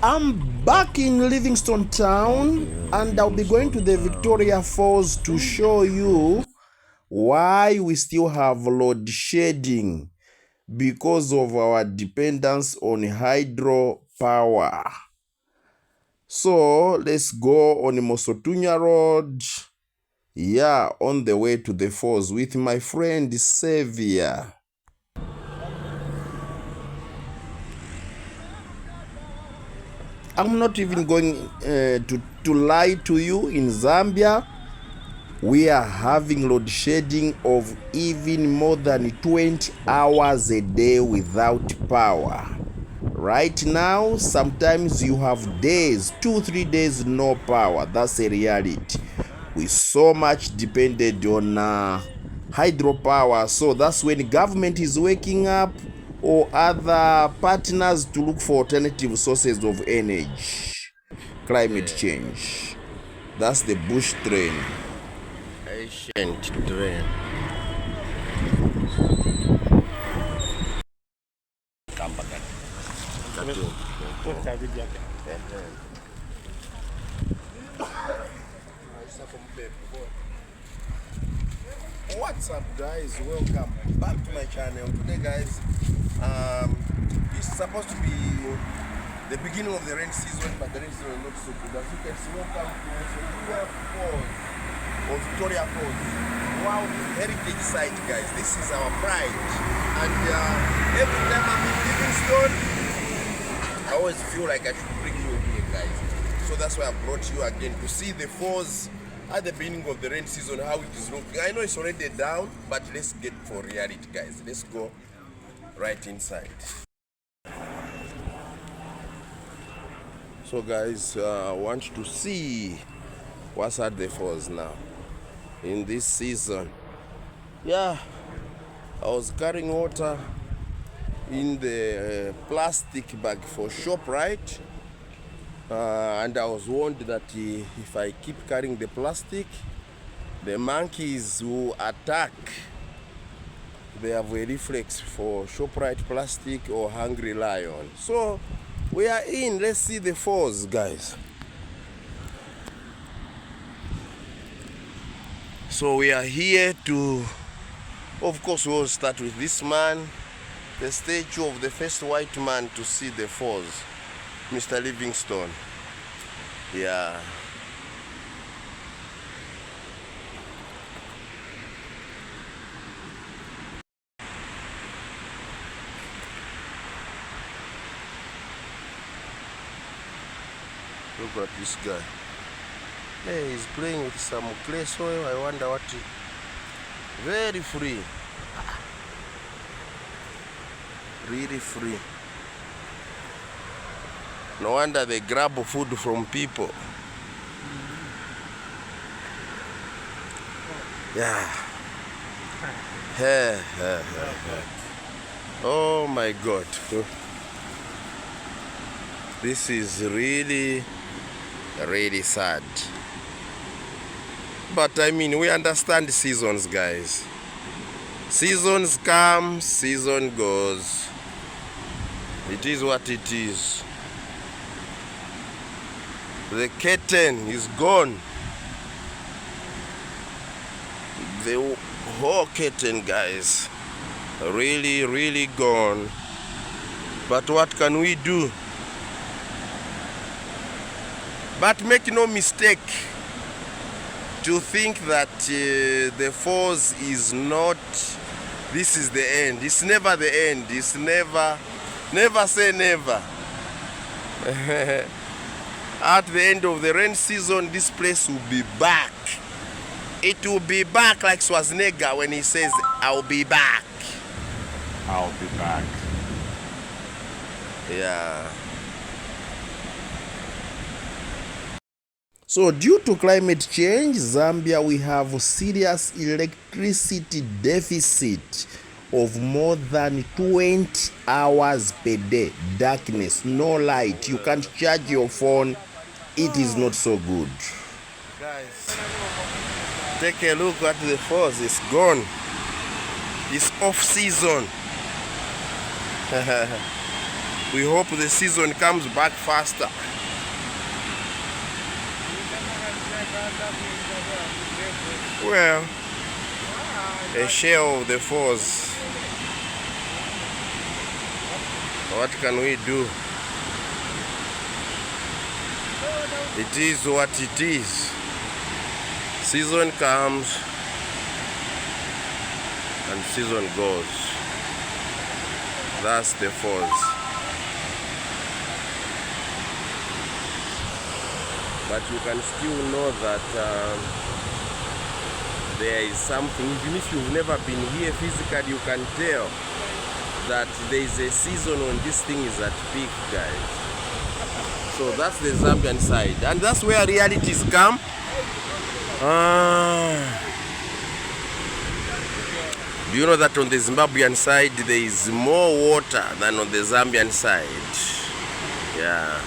I'm back in Livingstone town and I'll be going to the Victoria Falls to show you why we still have load shedding because of our dependence on hydro power. So let's go on Mosotunya Road. Yeah, on the way to the falls with my friend Xavier. I'm not even going to lie to you. In Zambia, we are having load shedding of even more than 20 hours a day without power. Right now, sometimes you have days, 2-3 days no power. That's a reality. We so much depended on hydropower. So that's when government is waking up or other partners to look for alternative sources of energy. Climate change. That's the bush train. Ancient train. What's up, guys? Welcome back to my channel. Today, guys, it's supposed to be the beginning of the rain season, but the rain season is not so good. As you can see, welcome to Victoria Falls. Wow, heritage site, guys. This is our pride. And every time I'm in Livingstone, I always feel like I should bring you here, guys. So that's why I brought you again to see the falls at the beginning of the rain season, how it is looking. I know it's already down, but let's get for reality, guys. Let's go right inside. So guys, I want to see what's at the falls now in this season. Yeah, I was carrying water in the plastic bag for shop, right? And I was warned that if I keep carrying the plastic, the monkeys will attack. They have a reflex for ShopRite plastic or Hungry Lion. So we are in. Let's see the falls, guys. So we are here to, of course, we will start with this man, the statue of the first white man to see the falls, Mr. Livingstone. Yeah. Look at this guy. Hey, he's playing with some clay soil. I wonder what he... Very free. Really free. No wonder they grab food from people. Yeah. Oh my God. This is really, really sad. But I mean, we understand seasons, guys. Seasons come, season goes. It is what it is. The curtain is gone. The whole curtain, guys, really, really gone. But what can we do? But make no mistake to think that the falls is not, this is the end. It's never the end. It's never say never. At the end of the rain season, this place will be back. It will be back like Schwarzenegger when he says, I'll be back. I'll be back. Yeah. So due to climate change, Zambia, we have a serious electricity deficit of more than 20 hours per day. Darkness, no light. You can't charge your phone. It is not so good. Guys, take a look at the falls. It's gone. It's off season. We hope the season comes back faster. Well, a share of the force. What can we do? It is what it is. Season comes and season goes. That's the force. But you can still know that there is something. Even if you've never been here physically, you can tell that there is a season when this thing is at peak, guys. So that's the Zambian side, and that's where realities come. Do you know that on the Zimbabwean side there is more water than on the Zambian side? Yeah.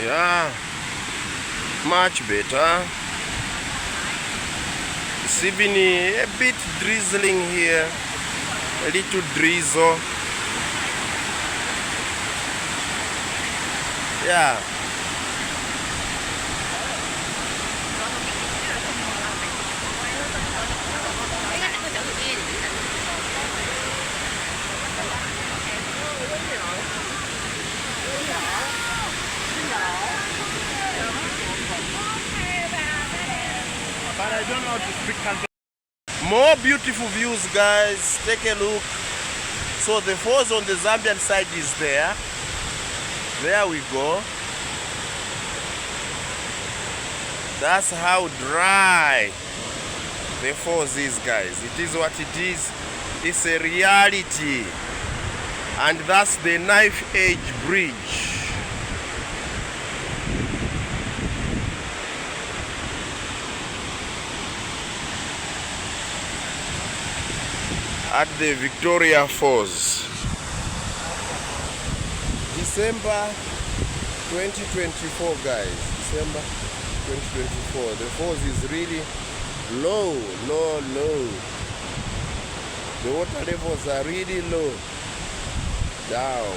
Yeah, much better. It's even a bit drizzling here, a little drizzle. Yeah. But I don't know how to speak Tanzania. More beautiful views, guys. Take a look. So the falls on the Zambian side is there. There we go. That's how dry the falls is, guys. It is what it is. It's a reality. And that's the Knife Edge Bridge. At the Victoria Falls. December 2024, guys. December 2024. The falls is really low. The water levels are really low. Down.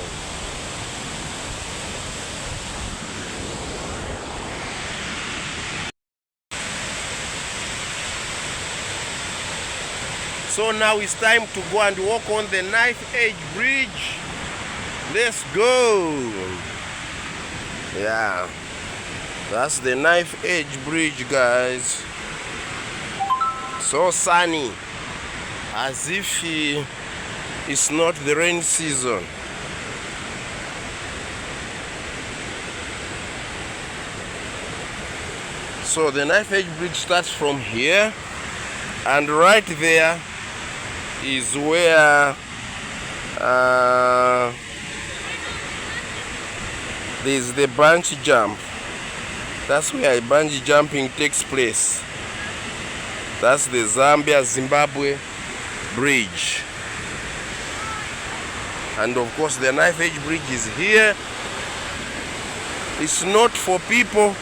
So now it's time to go and walk on the Knife Edge Bridge. Let's go. Yeah, that's the Knife Edge Bridge, guys. So sunny, as if it's not the rain season. So the Knife Edge Bridge starts from here, and right there is where there's the bungee jump. That's where bungee jumping takes place. That's the Zambia-Zimbabwe bridge. And of course the Knife Edge Bridge is here. It's not for people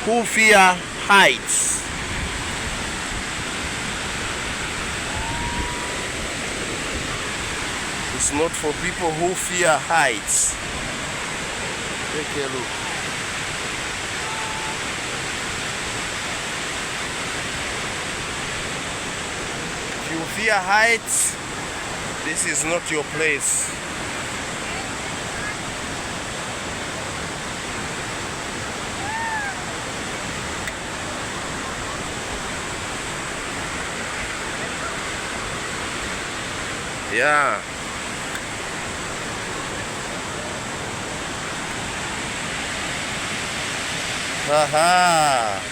who fear heights. It's not for people who fear heights. Take a look. If you fear heights, this is not your place. Yeah. Aha.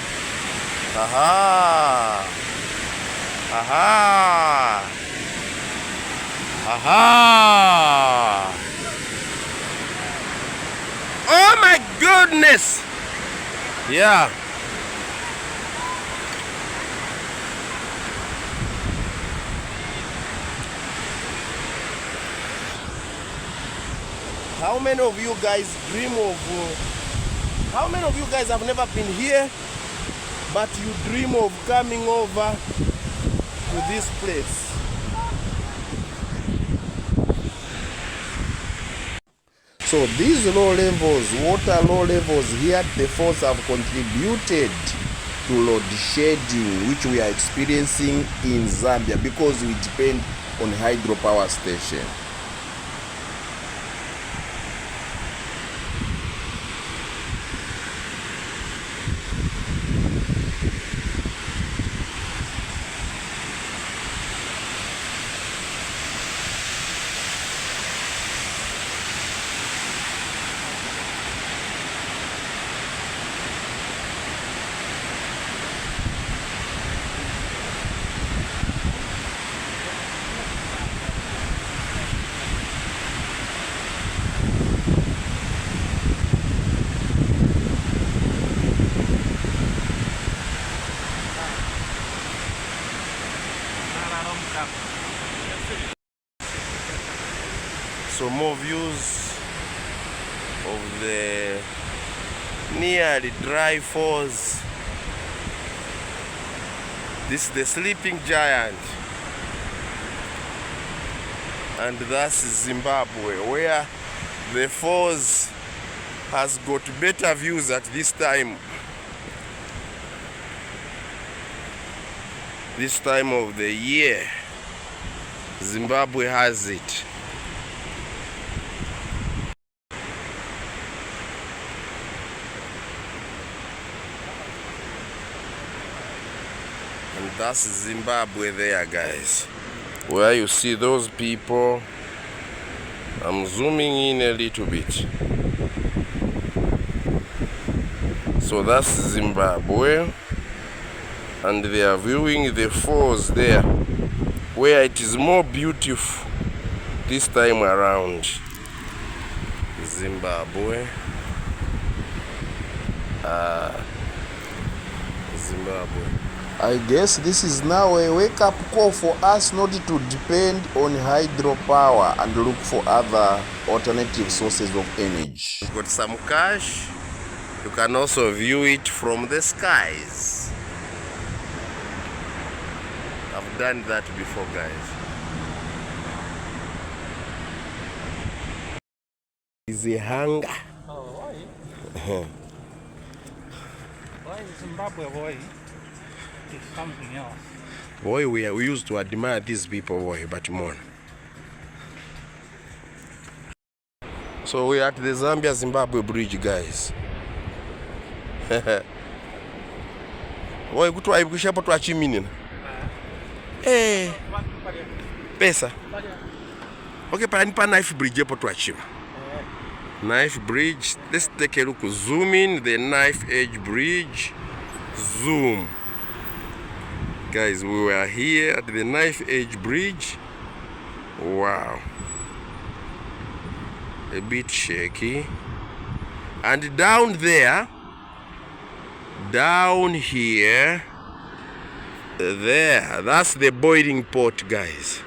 Aha. Aha. Aha. Oh my goodness. Yeah. How many of you guys dream of, how many of you guys have never been here, but you dream of coming over to this place? So these low levels, water low levels here at the falls have contributed to load shedding, which we are experiencing in Zambia because we depend on hydropower station. So more views of the nearly dry falls. This is the sleeping giant, and that's Zimbabwe, where the falls has got better views at this time. This time of the year, Zimbabwe has it. And that's Zimbabwe there, guys. Where you see those people, I'm zooming in a little bit. So that's Zimbabwe, and they are viewing the falls there, where it is more beautiful this time around. Zimbabwe. Zimbabwe. I guess this is now a wake-up call for us not to depend on hydropower and look for other alternative sources of energy. You've got some cash. You can also view it from the skies. I've done that before, guys. Is a hunger. Oh, why? Why is Zimbabwe, boy? It's something else. Boy, we used to admire these people, boy, but more. So we're at the Zambia-Zimbabwe bridge, guys. Boy, kutwa kushapo twa chimini. Eh. Pesa. Okay, pa knife bridge hapo twachiwa. Knife bridge. Let's take a look. Zoom in the knife edge bridge. Zoom. Guys, we were here at the knife edge bridge. Wow. A bit shaky. And down there, down here, there, that's the boiling pot, guys.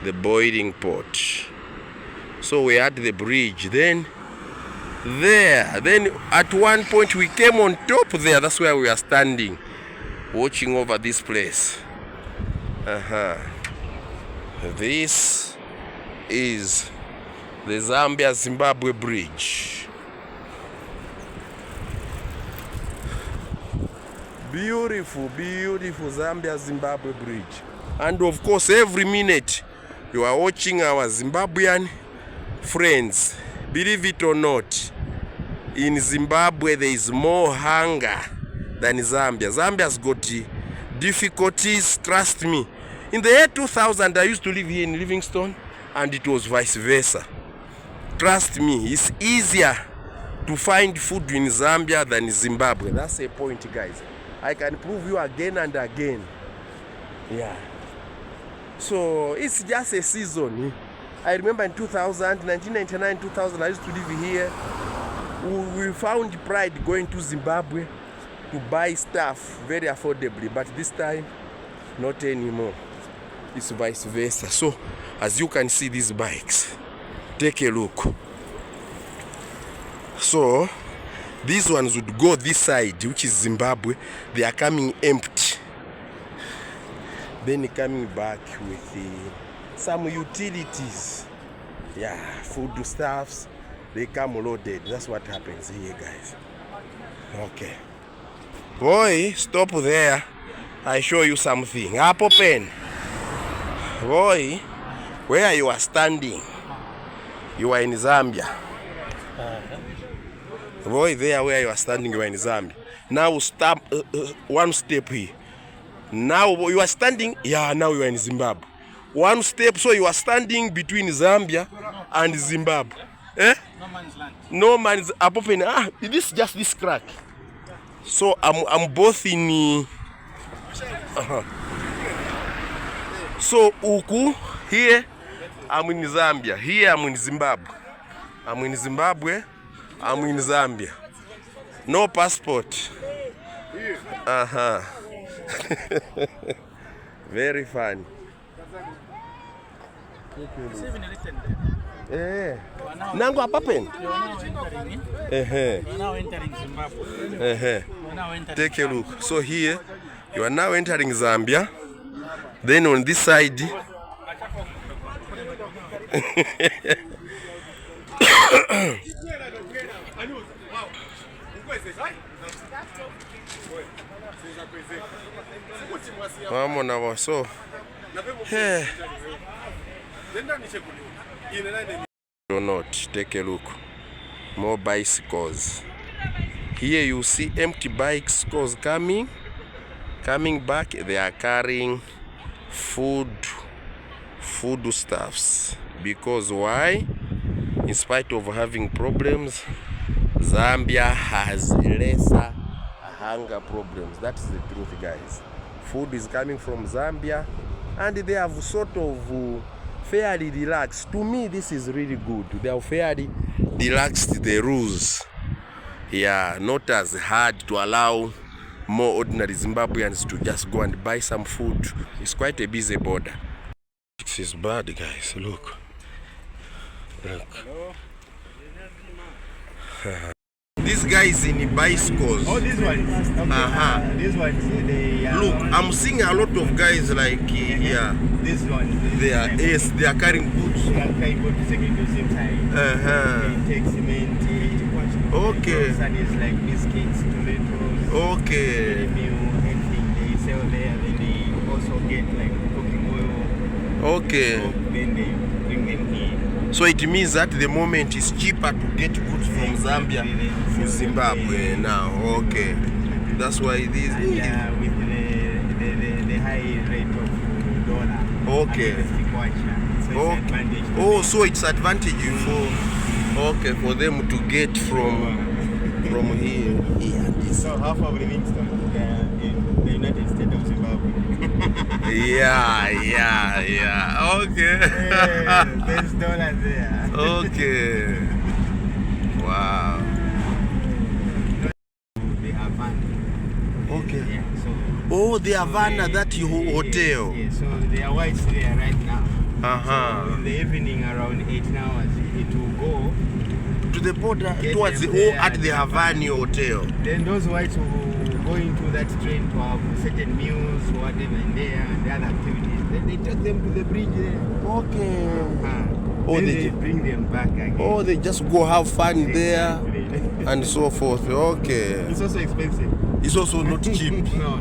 The boiling pot. So we had the bridge, then there, then at one point we came on top there. That's where we are standing, watching over this place. This is the Zambia-Zimbabwe bridge. Beautiful, beautiful Zambia-Zimbabwe bridge. And of course, every minute you are watching our Zimbabwean friends. Believe it or not, in Zimbabwe there is more hunger than Zambia. Zambia's got difficulties, trust me. In the year 2000, I used to live here in Livingstone, and it was vice versa. Trust me, it's easier to find food in Zambia than in Zimbabwe. That's a point, guys. I can prove you again and again. Yeah. So it's just a season. I remember in 2000, 1999, 2000, I used to live here. we found pride going to Zimbabwe to buy stuff very affordably, but this time not anymore. It's vice versa. So as you can see, these bikes, take a look. So these ones would go this side, which is Zimbabwe. They are coming empty, then coming back with some utilities, yeah, food stuffs. They come loaded. That's what happens here, guys. Okay. Boy, stop there. I show you something. Apple pen. Boy, where you are standing, you are in Zambia. Boy, there where you are standing, you are in Zambia. Now stop one step here. Now you are standing, yeah, now you are in Zimbabwe. One step, so you are standing between Zambia and Zimbabwe. Eh? No man's land. No man's Apple pen. This is just this crack. So I'm both in So uku here I'm in Zambia. Here I'm in Zimbabwe. I'm in Zimbabwe. I'm in Zambia. No passport. Very fun. It's even written Eh. Nangu apapen. You are now entering Zimbabwe. You are now entering Take a look. So here you are now entering Zambia. Then on this side so hey. Or not, take a look. More bicycles. Here you see empty bicycles coming back. They are carrying food stuffs. Because why? In spite of having problems, Zambia has lesser hunger problems. That's the truth, guys. Food is coming from Zambia, and they have sort of fairly relaxed. To me, this is really good. They have fairly relaxed the rules. Yeah, not as hard to allow more ordinary Zimbabweans to just go and buy some food. It's quite a busy border. This is bad, guys. Look. This guy is in bicycles. Oh, this one. Okay. This one. Look, I'm seeing a lot of guys like here. This one. They are carrying goods. They are carrying goods taking to the same time. They take cement. Okay. And it's like biscuits, tomatoes. Okay. Meal, anything they sell there. Then they also get like cooking oil. Okay. Then they bring them here. So it means that the moment is cheaper to get goods from Zambia to Zimbabwe now. Okay. That's why this. And with the high rate of dollar. Okay. So so it's advantage for them to get from here. So half of Livingstone in the United States of Zimbabwe. Yeah. Okay. There's dollars there. Okay. Wow. The Havana. Okay. Yeah, The Havana, that hotel. Yeah, so there are whites there right now. So in the evening around 18 hours, it will go to the border towards at the Havana hotel. Then those whites will go into that train to have certain meals, whatever, in there and the other activities. Then they take them to the bridge there. Okay. Then they bring them back again. They just go have fun there and so forth. Okay. It's also expensive. It's also not cheap. No.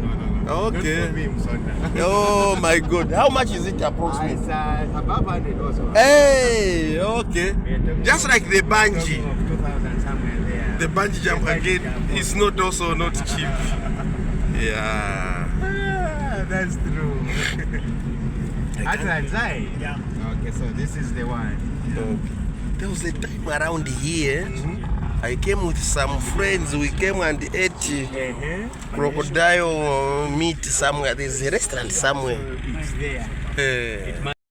Okay. Not for me, Musonda. Oh my God. How much is it approximately? It's above 100 also. Hey, okay. Just like the bungee. 2,000 somewhere there. The bungee jump again is not also not cheap. Yeah. That's true. Atlantai. Yeah. Okay, so this is the one. There was a time around here. I came with some friends. We came and ate crocodile meat somewhere. There's a restaurant somewhere. It's there.